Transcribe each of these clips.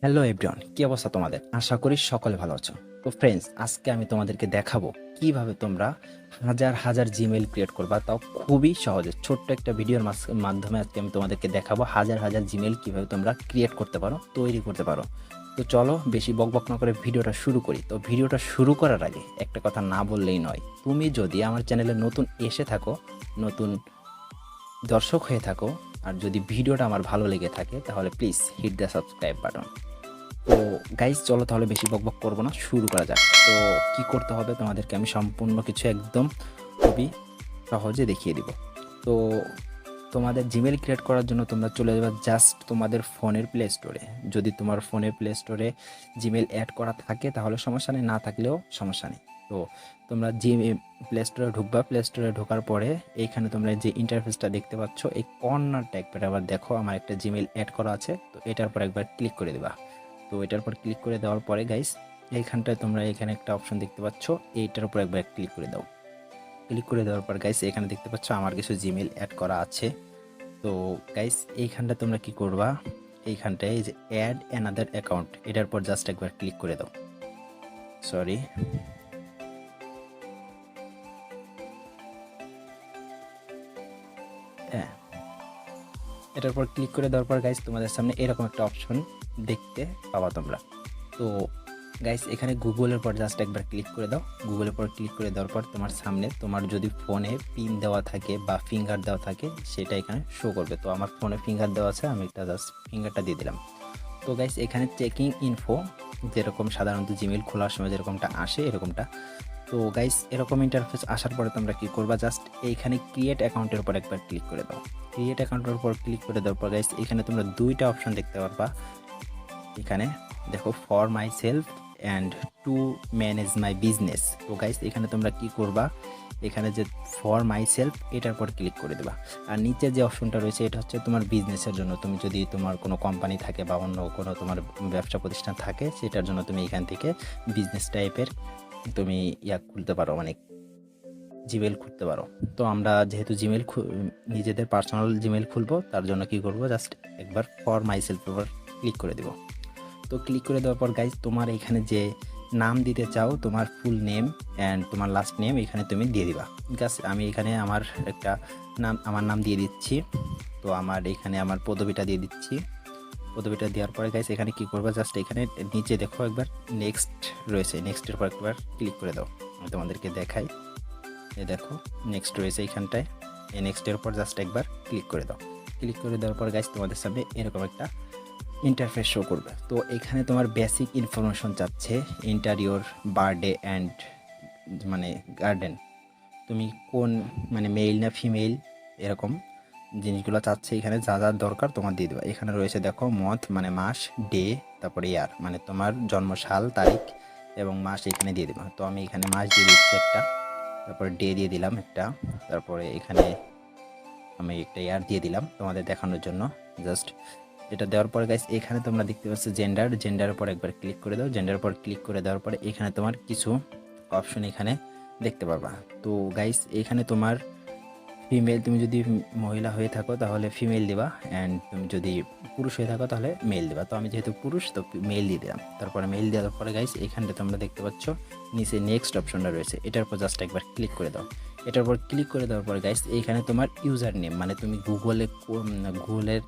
Hello everyone, কি অবস্থা তোমাদের? আশা করি সকলে ভালো আছো। তো ফ্রেন্ডস, আজকে আমি তোমাদেরকে দেখাবো কিভাবে তোমরা হাজার হাজার জিমেইল ক্রিয়েট করবা, তাও খুবই সহজে। ছোট্ট একটা ভিডিওর মাধ্যমে আজকে আমি তোমাদেরকে দেখাবো হাজার হাজার জিমেইল কিভাবে তোমরা ক্রিয়েট করতে পারো, তৈরি করতে পারো। তো চলো বেশি বকবক না করে ভিডিওটা শুরু করি। তো ভিডিওটা শুরু করার আগে একটা কথা না বললেই নয়। তুমি যদি আমার চ্যানেলে নতুন এসে থাকো, নতুন দর্শক হয়ে থাকো, আর যদি ভিডিওটা আমার ভালো লেগে থাকে তাহলে please hit the subscribe button. তো গাইজ চলো তাহলে বেশি বকবক করবো না, শুরু করা যাক। তো কি করতে হবে তোমাদেরকে আমি সম্পূর্ণ কিছু একদম খুবই সহজে দেখিয়ে দিব। তো তোমাদের জিমেল ক্রিয়েট করার জন্য তোমরা চলে যাবে জাস্ট তোমাদের ফোনের প্লে স্টোরে। যদি তোমার ফোনের প্লে স্টোরে জিমেল অ্যাড করা থাকে তাহলে সমস্যা নেই, না থাকলেও সমস্যা নেই। তো তোমরা প্লে স্টোরে ঢুকবা। প্লে স্টোরে ঢোকার পরে এইখানে তোমরা যে ইন্টারফেসটা দেখতে পাচ্ছ, এই কর্নারটা একবার আবার দেখো, আমার একটা জিমেল অ্যাড করা আছে। তো এটার পর একবার ক্লিক করে দেবা। তো এটার পর ক্লিক করে দেওয়ার পরে গাইস, এইখানটায় তোমরা এখানে একটা অপশন দেখতে পাচ্ছ, এইটার উপর একবার ক্লিক করে দাও। ক্লিক করে দেওয়ার পর গাইস এখানে দেখতে পাচ্ছ আমার কিছু জিমেল অ্যাড করা আছে। তো গাইস এইখানটা তোমরা কি করবা, এইখানটায় এই যে অ্যাড অ্যানাদার অ্যাকাউন্ট, এটার পর জাস্ট একবার ক্লিক করে দাও। সরি, হ্যাঁ, এটার পর ক্লিক করে দেওয়ার পর গাইস তোমাদের সামনে এরকম একটা অপশন দেখতে পাবা তোমরা। তো গাইস এখানে গুগলের পর জাস্ট একবার ক্লিক করে দাও। গুগলের পর ক্লিক করে দেওয়ার পর তোমার সামনে তোমার যদি ফোনে পিন দেওয়া থাকে বা ফিঙ্গার দেওয়া থাকে সেটা এখানে শো করবে। তো আমার ফোনে ফিঙ্গার দেওয়া আছে, আমি একটা জাস্ট ফিঙ্গারটা দিয়ে দিলাম। তো গাইস এখানে চেকিং ইনফো, যেরকম সাধারণত জিমেল খোলার সময় যেরকমটা আসে এরকমটা। তো গাইস এরকম ইন্টারফেস আসার পরে তোমরা কি করবা, জাস্ট এইখানে ক্রিয়েট অ্যাকাউন্টের উপর একবার ক্লিক করে দাও। ক্রিয়েট অ্যাকাউন্টের উপর ক্লিক করে দেওয়ার পর গাইস এখানে তোমরা দুইটা অপশন দেখতে পারবা। এখানে দেখো, for my self and to manage my business. তো গাইস এখানে তোমরা কি করবা, এখানে যে ফর মাই সেলফ এটার পর ক্লিক করে দেবা। আর নিচে যে অপশনটা রয়েছে এটা হচ্ছে তোমার বিজনেসের জন্য। তুমি যদি তোমার কোনো কোম্পানি থাকে বা অন্য কোনো তোমার ব্যবসা প্রতিষ্ঠান থাকে সেটার জন্য তুমি এখান থেকে বিজনেস টাইপের তুমি খুলতে পারো, মানে জিমেল খুলতে পারো। তো আমরা যেহেতু নিজেদের পার্সোনাল জিমেল খুলবো, তার জন্য কি করব, জাস্ট একবার ফর মাই সেলফ এর ক্লিক করে দেবো। তো ক্লিক করে দেওয়ার পর গাইজ তোমার এখানে যে নাম দিতে চাও, তোমার ফুল নেম অ্যান্ড তোমার লাস্ট নেম এখানে তুমি দিয়ে দিবা। জাস্ট আমি এখানে আমার একটা আমার নাম দিয়ে দিচ্ছি। তো আমার এখানে আমার পদবিটা দিয়ে দিচ্ছি। পদবিটা দেওয়ার পরে গাইজ এখানে কি করবা, জাস্ট এখানে নিচে দেখো একবার নেক্সট রয়েছে, নেক্সটের পর একবার ক্লিক করে দাও। আমি তোমাদেরকে দেখাই, এই দেখো নেক্সট রয়েছে এইখানটায়। এই নেক্সটের উপর জাস্ট একবার ক্লিক করে দাও। ক্লিক করে দেওয়ার পর গাইজ তোমাদের সামনে এরকম একটা ইন্টারফেস শো করবে। তো এখানে তোমার বেসিক ইনফরমেশন চাচ্ছে, ইন্টারিয়র, বার্থডে অ্যান্ড মানে গার্ডেন, তুমি কোন মানে মেল না ফিমেল এরকম জিনিসগুলো চাচ্ছে। এখানে যা যা দরকার তোমার দিয়ে দেবা। এখানে রয়েছে দেখো মন্থ মানে মাস, ডে, তারপরে ইয়ার মানে তোমার জন্মসাল, তারিখ এবং মাস এখানে দিয়ে দেবা। তো আমি এখানে মাস দিয়ে দিচ্ছি একটা, তারপরে ডে দিয়ে দিলাম একটা, তারপরে এখানে আমি একটা ইয়ার দিয়ে দিলাম তোমাদের দেখানোর জন্য জাস্ট। এটা দেওয়ার পরে গাইস এখানে তোমরা দেখতে পাচ্ছ জেন্ডারের উপর একবার ক্লিক করে দাও। জেন্ডারের উপর ক্লিক করে দেওয়ার পরে এখানে তোমার কিছু অপশন এখানে দেখতে পারবা। তো গাইস এখানে তোমার ফিমেল, তুমি যদি মহিলা হয়ে থাকো তাহলে ফিমেল দিবা, অ্যান্ড তুমি যদি পুরুষ হয়ে থাকো তাহলে মেল দিবা। তো আমি যেহেতু পুরুষ তো মেল দিয়ে দিলাম। তারপরে মেল দেওয়ার পরে গাইস এখানটা তোমরা দেখতে পাচ্ছ নিচে নেক্সট অপশনটা রয়েছে, এটার উপর জাস্ট একবার ক্লিক করে দাও। এটার উপর ক্লিক করে দেওয়ার পরে গাইস এইখানে তোমার ইউজার নেম মানে তুমি গুগলের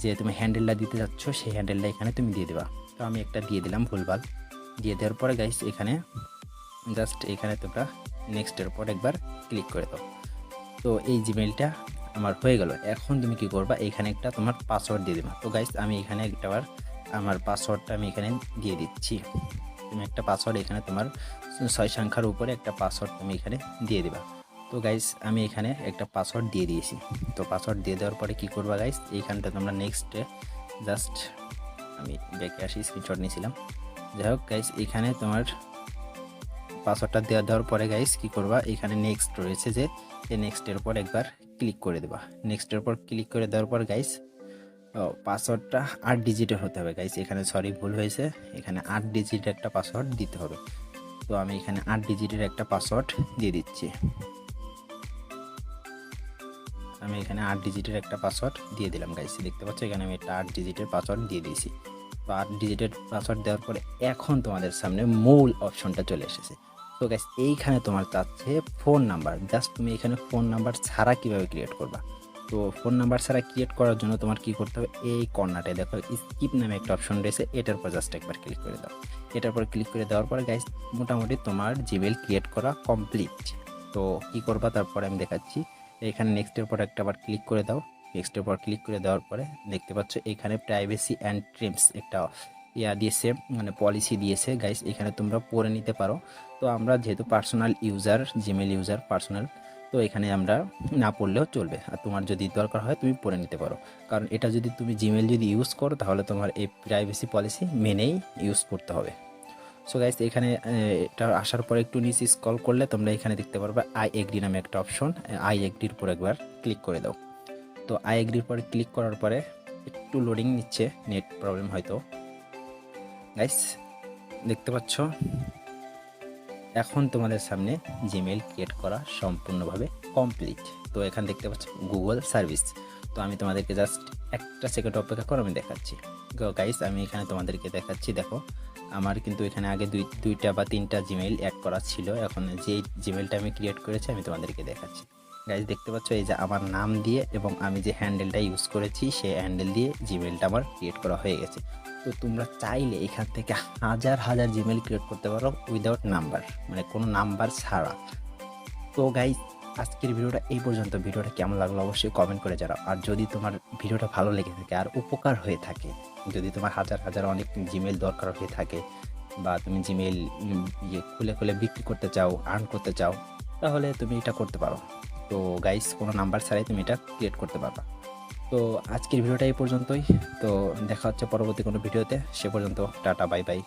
যে তুমি হ্যান্ডেলটা দিতে যাচ্ছ সেই হ্যান্ডেলটা এখানে তুমি দিয়ে দেবা। তো আমি একটা দিয়ে দিলাম ভুলভাল। দিয়ে দেওয়ার পরে গাইস এখানে জাস্ট এখানে তোমরা নেক্সটের উপর একবার ক্লিক করে দাও। তো এই জিমেলটা আমার হয়ে গেল। এখন তুমি কি করবা, এখানে একটা তোমার পাসওয়ার্ড দিয়ে দেবা। তো গাইস আমি এখানে একটাবার আমার পাসওয়ার্ডটা আমি এখানে দিয়ে দিচ্ছি। তুমি একটা পাসওয়ার্ড এখানে তোমার 6 সংখ্যার উপরে একটা পাসওয়ার্ড তুমি এখানে দিয়ে দিবা। তো গাইস আমি এখানে একটা পাসওয়ার্ড দিয়ে দিয়েছি। তো পাসওয়ার্ড দিয়ে দেওয়ার পরে কি করবা গাইস, এইখানটা তোমরা নেক্সটে জাস্ট আমি ব্যাকে আসি, স্ক্রিনশট নিয়েছিলাম। যাই হোক গাইস এখানে তোমার পাসওয়ার্ডটা দেওয়ার পরে গাইস কি করবা, এখানে নেক্সট রয়েছে যে এই নেক্সটের উপর একবার ক্লিক করে দেবা। নেক্সটের উপর ক্লিক করে দেওয়ার পর গাইস পাসওয়ার্ডটা 8 ডিজিটের হতে হবে গাইস। এখানে সরি ভুল হয়েছে, এখানে 8 ডিজিটের একটা পাসওয়ার্ড দিতে হবে। তো আমি এখানে 8 ডিজিটের একটা পাসওয়ার্ড দিয়ে দিচ্ছি। আমি এখানে 8 ডিজিটের একটা পাসওয়ার্ড দিয়ে দিলাম গাইস। দেখতে পাচ্ছ এখানে আমি একটা 8 ডিজিটের পাসওয়ার্ড দিয়ে দিয়েছি। তো 8 ডিজিটের পাসওয়ার্ড দেওয়ার পরে এখন তোমাদের সামনে মূল অপশনটা চলে এসেছে। তো গাইস এইখানে তোমার চাচ্ছে ফোন নাম্বার, জাস্ট তুমি এখানে ফোন নাম্বার ছাড়া কীভাবে ক্রিয়েট করবা। তো ফোন নাম্বার ছাড়া ক্রিয়েট করার জন্য তোমার কী করতে হবে, এই কর্নারটায় দেখো স্কিপ নামে একটা অপশন রয়েছে, এটার পর জাস্ট একবার ক্লিক করে দাও। এটার পর ক্লিক করে দেওয়ার পরে গাইস মোটামুটি তোমার জিমেল ক্রিয়েট করা কমপ্লিট। তো কী করবা তারপরে আমি দেখাচ্ছি। এখানে নেক্সটের পর একটা আবার ক্লিক করে দাও। নেক্সটের পর ক্লিক করে দেওয়ার পরে দেখতে পাচ্ছ এখানে প্রাইভেসি অ্যান্ড ট্রিমস একটা দিয়েছে, মানে পলিসি দিয়েছে গাইস, এখানে তোমরা পড়ে নিতে পারো। তো আমরা যেহেতু personal user, Gmail user personal, তো এখানে আমরা না পড়লেও চলবে, আর তোমার যদি দরকার হয় তুমি পড়ে নিতে পারো। কারণ এটা যদি তুমি জিমেল যদি ইউজ করো তাহলে তোমার এই প্রাইভেসি পলিসি মেনেই ইউজ করতে হবে। সো গাইস এখানে এটা আসার পরে একটু নিচে স্ক্রল করলে তোমরা এখানে দেখতে পারবে আই এগ্রি নামে একটা অপশন, আই এগ্রির উপর একবার ক্লিক করে দাও। তো আই এগ্রির পরে ক্লিক করার পরে একটু লোডিং নিচ্ছে, নেট প্রবলেম হয়তো। গাইস দেখতে পাচ্ছ এখন তোমাদের সামনে জিমেল ক্রিয়েট করা সম্পূর্ণভাবে কমপ্লিট। তো এখানে দেখতে পাচ্ছ গুগল সার্ভিস। তো আমি তোমাদেরকে জাস্ট একটা সেকেন্ড অপেক্ষা করো, আমি দেখাচ্ছি। গাইস আমি এখানে তোমাদেরকে দেখাচ্ছি, দেখো আমার কিন্তু এখানে আগে দুইটা বা তিনটা জিমেইল অ্যাড করা ছিল, এখন যেই জিমেলটা আমি ক্রিয়েট করেছি আমি তোমাদেরকে দেখাচ্ছি। গাইস দেখতে পাচ্ছ এই যে আমার নাম দিয়ে এবং আমি যে হ্যান্ডেলটা ইউজ করেছি সেই হ্যান্ডেল দিয়ে জিমেলটা আমার ক্রিয়েট করা হয়ে গেছে। তো তোমরা চাইলে এখান থেকে হাজার হাজার জিমেল ক্রিয়েট করতে পারো উইদাউট নাম্বার, মানে কোনো নাম্বার ছাড়া। তো গাইস আজকের ভিডিওটা এই পর্যন্ত। ভিডিওটা কেমন লাগলো অবশ্যই কমেন্ট করে জানাও। আর যদি তোমার ভিডিওটা ভালো লেগে থাকে আর উপকার হয়ে থাকে, যদি তোমার হাজার হাজার অনেক জিমেল দরকার হয়ে থাকে, বা তুমি জিমেল খুলে খুলে বিক্রি করতে চাও, আর্ন করতে চাও, তাহলে তুমি এটা করতে পারো। তো গাইস কোনো নাম্বার ছাড়াই তুমি এটা ক্রিয়েট করতে পারবা। তো আজকের ভিডিওটা এই পর্যন্তই। তো দেখা হচ্ছে পরবর্তী কোনো ভিডিওতে, সে পর্যন্ত টাটা বাই বাই।